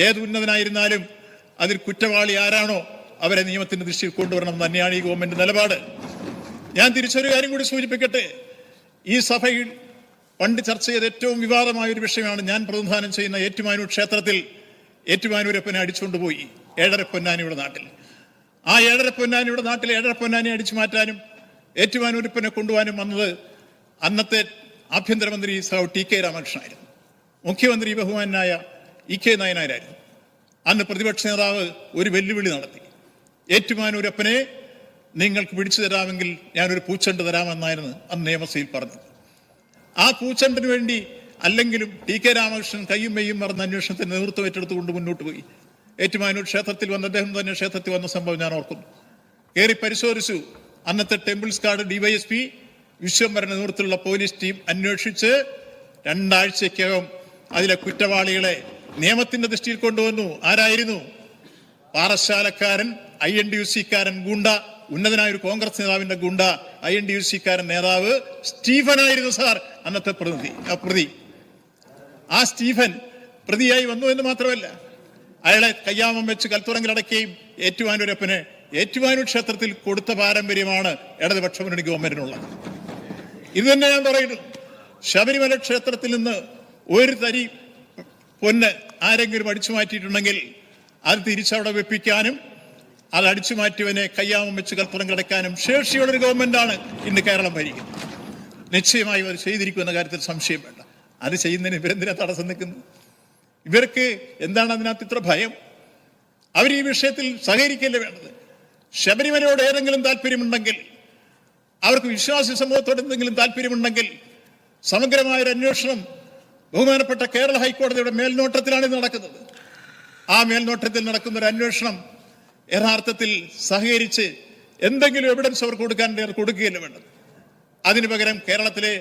ഏത് ഉന്നതനായിരുന്നാലും അതിൽ കുറ്റവാളി ആരാണോ അവരെ നിയമത്തിന്റെ ദൃഷ്ടിയിൽ കൊണ്ടുവരണം തന്നെയാണ് ഈ ഗവൺമെന്റ് നിലപാട്. ഞാൻ തിരിച്ചൊരു കാര്യം കൂടി സൂചിപ്പിക്കട്ടെ. ഈ സഭയിൽ പണ്ട് ചർച്ച ചെയ്ത ഏറ്റവും വിവാദമായ ഒരു വിഷയമാണ് ഞാൻ പ്രതിനിധാനം ചെയ്യുന്ന ഏറ്റുമാനൂർ ക്ഷേത്രത്തിൽ ഏറ്റുമാനൂരപ്പനെ അടിച്ചുകൊണ്ടുപോയി 7.5 പൊന്നാനിയുടെ നാട്ടിൽ. ആ 7.5 പൊന്നാനിയുടെ നാട്ടിൽ 7.5 പൊന്നാനി അടിച്ചു മാറ്റാനും ഏറ്റുമാനൂരപ്പനെ കൊണ്ടുപോകാനും വന്നത് അന്നത്തെ ആഭ്യന്തരമന്ത്രി സഹ ടി കെ രാമകൃഷ്ണനായിരുന്നു. മുഖ്യമന്ത്രി ബഹുമാനായ ഇ കെ നായനാരായിരുന്നു. അന്ന് പ്രതിപക്ഷ നേതാവ് ഒരു വെല്ലുവിളി നടത്തി. ഏറ്റുമാനൂരപ്പനെ നിങ്ങൾക്ക് പിടിച്ചു തരാമെങ്കിൽ ഞാനൊരു പൂച്ചണ്ട് തരാമെന്നായിരുന്നു അന്ന് നിയമസഭയിൽ പറഞ്ഞത്. ആ പൂച്ചണ്ടിന് വേണ്ടി അല്ലെങ്കിലും ടി കെ രാമകൃഷ്ണൻ കയ്യും മെയ്യും മറന്ന അന്വേഷണത്തിന് നേതൃത്വം ഏറ്റെടുത്തുകൊണ്ട് മുന്നോട്ട് പോയി. ഏറ്റുമാനൂർ ക്ഷേത്രത്തിൽ വന്ന അദ്ദേഹം തന്നെ ക്ഷേത്രത്തിൽ വന്ന സംഭവം ഞാൻ ഓർക്കുന്നു. കയറി പരിശോധിച്ചു. അന്നത്തെ ടെമ്പിൾസ് ഗാർഡ് ഡിവൈഎസ്പി വിശ്വംഭരന്റെ നേതൃത്വത്തിലുള്ള പോലീസ് ടീം അന്വേഷിച്ച് 2 ആഴ്ചയ്ക്കകം അതിലെ കുറ്റവാളികളെ നിയമത്തിന്റെ ദൃഷ്ടിയിൽ കൊണ്ടുവന്നു. ആരായിരുന്നു? പാറശാലക്കാരൻ, INTUC-കാരൻ ഗുണ്ട, ഉന്നതനായ ഒരു കോൺഗ്രസ് നേതാവിന്റെ ഗുണ്ട, INTUC-കാരൻ നേതാവ് സ്റ്റീഫനായിരുന്നു സാർ അന്നത്തെ പ്രതി. ആ സ്റ്റീഫൻ പ്രതിയായി വന്നു എന്ന് മാത്രമല്ല, അയാളെ കയ്യാമം വെച്ച് കൽത്തുറങ്കിലടക്കുകയും ഏറ്റുമാനൂരപ്പന് ഏറ്റുമാനൂർ ക്ഷേത്രത്തിൽ കൊടുത്ത പാരമ്പര്യമാണ് ഇടതുപക്ഷ മുന്നണി ഗവൺമെന്റിനുള്ളത്. ഇത് തന്നെ ഞാൻ പറയുന്നു. ശബരിമല ക്ഷേത്രത്തിൽ നിന്ന് ഒരു തരി പൊന്ന് ആരെങ്കിലും അടിച്ചു മാറ്റിയിട്ടുണ്ടെങ്കിൽ അത് തിരിച്ചവിടെ വെപ്പിക്കാനും അത് അടിച്ചു മാറ്റിയവനെ കയ്യാമം വെച്ച് കൽപ്പുറം കിടക്കാനും ശേഷിയുള്ളൊരു ഗവൺമെന്റാണ് ഇന്ന് കേരളം ഭരിക്കുന്നത്. നിശ്ചയമായും അത് ചെയ്തിരിക്കുമെന്ന കാര്യത്തിൽ സംശയം വേണ്ട. അത് ചെയ്യുന്നതിന് ഇവരെന്തിനാ തടസ്സം നിൽക്കുന്നത്? ഇവർക്ക് എന്താണ് അതിനകത്ത് ഇത്ര ഭയം? അവർ ഈ വിഷയത്തിൽ സഹകരിക്കല്ലേ വേണ്ടത്. ശബരിമലയോട് ഏതെങ്കിലും താല്പര്യമുണ്ടെങ്കിൽ, അവർക്ക് വിശ്വാസി സമൂഹത്തോട് എന്തെങ്കിലും താല്പര്യമുണ്ടെങ്കിൽ സമഗ്രമായൊരു അന്വേഷണം ബഹുമാനപ്പെട്ട കേരള ഹൈക്കോടതിയുടെ മേൽനോട്ടത്തിലാണ് ഇത് നടക്കുന്നത്. ആ മേൽനോട്ടത്തിൽ നടക്കുന്ന ഒരു അന്വേഷണം യഥാർത്ഥത്തിൽ സഹകരിച്ച് എന്തെങ്കിലും എവിഡൻസ് അവർ കൊടുക്കുകയല്ല വേണ്ടത്. അതിനു പകരം കേരളത്തിലെ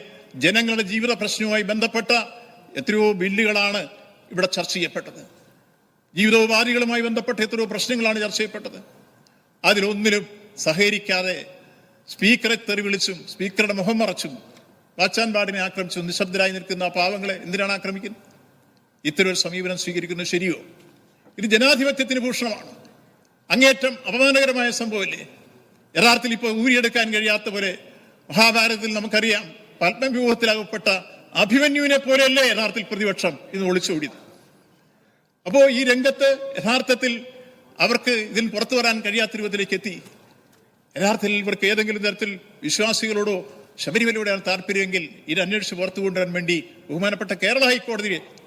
ജനങ്ങളുടെ ജീവിത പ്രശ്നവുമായി ബന്ധപ്പെട്ട എത്രയോ ബില്ലുകളാണ് ഇവിടെ ചർച്ച ചെയ്യപ്പെട്ടത്. ജീവിതോപാധികളുമായി ബന്ധപ്പെട്ട എത്രയോ പ്രശ്നങ്ങളാണ് ചർച്ച ചെയ്യപ്പെട്ടത്. അതിലൊന്നിലും സഹകരിക്കാതെ സ്പീക്കറെ തെറി വിളിച്ചും സ്പീക്കറുടെ മുഖം മറച്ചും വാച്ചാൻപാടിനെ ആക്രമിച്ചും നിശബ്ദരായി നിൽക്കുന്ന ആ പാവങ്ങളെ എന്തിനാണ് ആക്രമിക്കുന്നത്? ഇത്തരം ഒരു സമീപനം സ്വീകരിക്കുന്നത് ശരിയോ? ഇത് ജനാധിപത്യത്തിന് ഭൂഷണമാണ്. അങ്ങേറ്റം അപമാനകരമായ സംഭവമല്ലേ? യഥാർത്ഥത്തിൽ ഇപ്പോൾ ഊരിയെടുക്കാൻ കഴിയാത്ത പോലെ മഹാഭാരതത്തിൽ നമുക്കറിയാം, പത്മവ്യൂഹത്തിലകപ്പെട്ട അഭിമന്യുവിനെ പോലെയല്ലേ യഥാർത്ഥത്തിൽ പ്രതിപക്ഷം ഇന്ന് ഒളിച്ചോടിയത്. അപ്പോ ഈ രംഗത്ത് യഥാർത്ഥത്തിൽ അവർക്ക് ഇതിൽ പുറത്തു വരാൻ കഴിയാത്ത രൂപത്തിലേക്ക് എത്തി. യഥാർത്ഥത്തിൽ ഇവർക്ക് ഏതെങ്കിലും തരത്തിൽ വിശ്വാസികളോടോ ശബരിമലയോടെയാണ് താല്പര്യമെങ്കിൽ ഇത് അന്വേഷിച്ച് പുറത്തു കൊണ്ടുവരാൻ വേണ്ടി ബഹുമാനപ്പെട്ട കേരള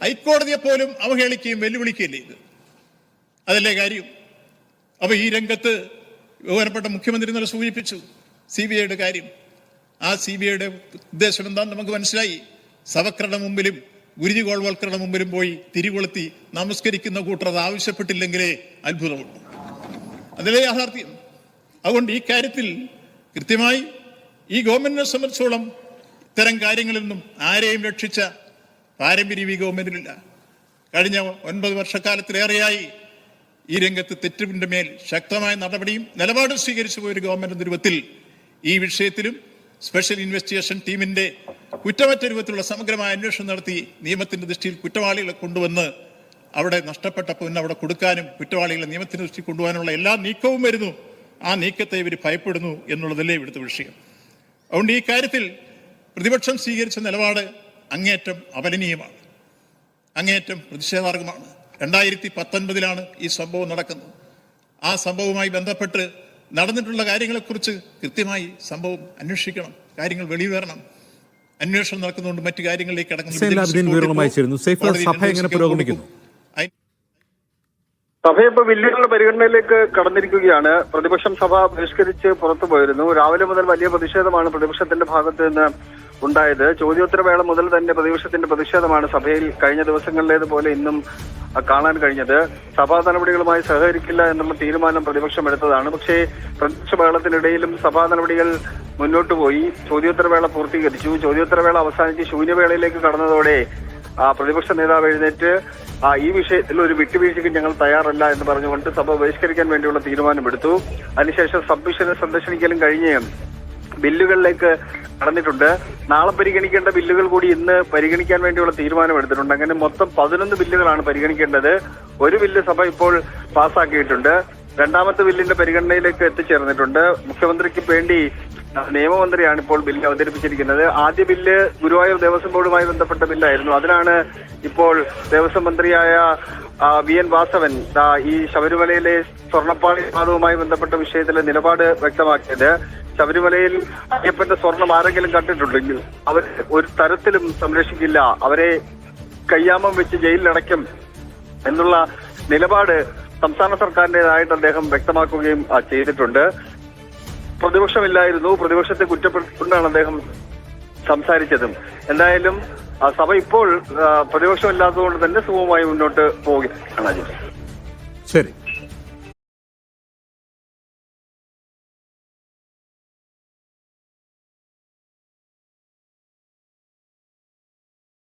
ഹൈക്കോടതിയെ പോലും അവഹേളിക്കുകയും വെല്ലുവിളിക്കുകയല്ലേ ഇത്? അതല്ലേ കാര്യം? അപ്പൊ ഈ രംഗത്ത് ബഹുമാനപ്പെട്ട മുഖ്യമന്ത്രി ഇന്നലെ സൂചിപ്പിച്ചു CBIയുടെ കാര്യം. ആ CBIയുടെ ഉദ്ദേശം എന്താണെന്ന് നമുക്ക് മനസ്സിലായി. സവക്രുടെ മുമ്പിലും ഗുരുജി ഗോൾവൽക്കറുടെ മുമ്പിലും പോയി തിരികൊളുത്തി നമസ്കരിക്കുന്ന കൂട്ടർ അത് ആവശ്യപ്പെട്ടില്ലെങ്കിലേ അത്ഭുതമുള്ളൂ. അതിലെ യാഥാർത്ഥ്യം. അതുകൊണ്ട് ഈ കാര്യത്തിൽ കൃത്യമായി ഈ ഗവൺമെന്റിനെ സംബന്ധിച്ചോളം ഇത്തരം കാര്യങ്ങളിൽ നിന്നും ആരെയും രക്ഷിച്ച പാരമ്പര്യം ഈ ഗവൺമെന്റിലില്ല. കഴിഞ്ഞ 9 വർഷക്കാലത്തിലേറെയായി ഈ രംഗത്ത് തെറ്റിന്റെ മേൽ ശക്തമായ നടപടിയും നിലപാടും സ്വീകരിച്ചു പോയൊരു ഗവൺമെന്റ് രൂപത്തിൽ ഈ വിഷയത്തിലും സ്പെഷ്യൽ ഇൻവെസ്റ്റിഗേഷൻ ടീമിന്റെ കുറ്റമറ്റ രൂപത്തിലുള്ള സമഗ്രമായ അന്വേഷണം നടത്തി നിയമത്തിന്റെ ദൃഷ്ടിയിൽ കുറ്റവാളികളെ കൊണ്ടുവന്ന് അവിടെ നഷ്ടപ്പെട്ട പൊന്ന് അവിടെ കൊടുക്കാനും കുറ്റവാളികളെ നിയമത്തിന്റെ ദൃഷ്ടിയിൽ കൊണ്ടുപോകാനുള്ള എല്ലാ നീക്കവും വരുന്നു. ആ നീക്കത്തെ ഇവർ ഭയപ്പെടുന്നു എന്നുള്ളതല്ലേ ഇവിടുത്തെ വിഷയം. അതുകൊണ്ട് ഈ കാര്യത്തിൽ പ്രതിപക്ഷം സ്വീകരിച്ച നിലപാട് അങ്ങേയറ്റം അപലനീയമാണ്, അങ്ങേയറ്റം പ്രതിഷേധാർഹമാണ്. 2019 ഈ സംഭവം നടക്കുന്നത്. ആ സംഭവവുമായി ബന്ധപ്പെട്ട് നടന്നിട്ടുള്ള കാര്യങ്ങളെക്കുറിച്ച് കൃത്യമായി സംഭവം അന്വേഷിക്കണം, കാര്യങ്ങൾ വെളിയിൽ വരണം. അന്വേഷണം നടക്കുന്നതുകൊണ്ട് മറ്റു കാര്യങ്ങളിലേക്ക് സഭ ഇപ്പോൾ ബില്ലുകളുടെ പരിഗണനയിലേക്ക് കടന്നിരിക്കുകയാണ്. പ്രതിപക്ഷം സഭ ബഹിഷ്കരിച്ച് പുറത്തു പോയിരുന്നു. രാവിലെ മുതൽ വലിയ പ്രതിഷേധമാണ് പ്രതിപക്ഷത്തിന്റെ ഭാഗത്ത് നിന്ന് ഉണ്ടായത്. ചോദ്യോത്തരവേള മുതൽ തന്നെ പ്രതിപക്ഷത്തിന്റെ പ്രതിഷേധമാണ് സഭയിൽ കഴിഞ്ഞ ദിവസങ്ങളിലേതുപോലെ ഇന്നും കാണാൻ കഴിഞ്ഞത്. സഭാ നടപടികളുമായി സഹകരിക്കില്ല എന്നുള്ള തീരുമാനം പ്രതിപക്ഷം എടുത്തതാണ്. പക്ഷേ പ്രതിപക്ഷ ബഹളത്തിനിടയിലും സഭാ നടപടികൾ മുന്നോട്ട് പോയി. ചോദ്യോത്തരവേള പൂർത്തീകരിച്ചു. ചോദ്യോത്തരവേള അവസാനിച്ച് ശൂന്യവേളയിലേക്ക് കടന്നതോടെ പ്രതിപക്ഷ നേതാവ് എഴുന്നേറ്റ് ഈ വിഷയത്തിൽ ഒരു വിട്ടുവീഴ്ചയ്ക്ക് ഞങ്ങൾ തയ്യാറല്ല എന്ന് പറഞ്ഞുകൊണ്ട് സഭ ബഹിഷ്കരിക്കാൻ വേണ്ടിയുള്ള തീരുമാനമെടുത്തു. അതിനുശേഷം സബ്മിഷനെ സന്ദർശിക്കലും കഴിഞ്ഞ് ബില്ലുകളിലേക്ക് കടന്നിട്ടുണ്ട്. നാളെ പരിഗണിക്കേണ്ട ബില്ലുകൾ കൂടി ഇന്ന് പരിഗണിക്കാൻ വേണ്ടിയുള്ള തീരുമാനമെടുത്തിട്ടുണ്ട്. അങ്ങനെ മൊത്തം 11 ബില്ലുകളാണ് പരിഗണിക്കേണ്ടത്. ഒരു ബില്ല് സഭ ഇപ്പോൾ പാസ്സാക്കിയിട്ടുണ്ട്. രണ്ടാമത്തെ ബില്ലിന്റെ പരിഗണനയിലേക്ക് എത്തിച്ചേർന്നിട്ടുണ്ട്. മുഖ്യമന്ത്രിക്ക് വേണ്ടി നിയമമന്ത്രിയാണ് ഇപ്പോൾ ബില്ല് അവതരിപ്പിച്ചിരിക്കുന്നത്. ആദ്യ ബില്ല് ഗുരുവായൂർ ദേവസ്വം ബോർഡുമായി ബന്ധപ്പെട്ട ബില്ലായിരുന്നു. അതിനാണ് ഇപ്പോൾ ദേവസ്വം മന്ത്രിയായ VN വാസവൻ ഈ ശബരിമലയിലെ സ്വർണ്ണപ്പാളി വിവാദവുമായി ബന്ധപ്പെട്ട വിഷയത്തിലെ നിലപാട് വ്യക്തമാക്കിയത്. ശബരിമലയിൽ അയ്യപ്പന്റെ സ്വർണം ആരെങ്കിലും കണ്ടിട്ടുണ്ടെങ്കിൽ അവർ ഒരു തരത്തിലും സംരക്ഷിക്കില്ല, അവരെ കയ്യാമം വെച്ച് ജയിലിലടയ്ക്കും എന്നുള്ള നിലപാട് സംസ്ഥാന സർക്കാരിന്റേതായിട്ട് അദ്ദേഹം വ്യക്തമാക്കുകയും ചെയ്തിട്ടുണ്ട്. പ്രതിപക്ഷമില്ലായിരുന്നു, പ്രതിപക്ഷത്തെ കുറ്റപ്പെടുത്തിക്കൊണ്ടാണ് അദ്ദേഹം സംസാരിച്ചതും. എന്തായാലും സഭ ഇപ്പോൾ പ്രതിപക്ഷമില്ലാത്തതുകൊണ്ട് തന്നെ സുഗമമായി മുന്നോട്ട് പോവുകയാണ്. ശരി.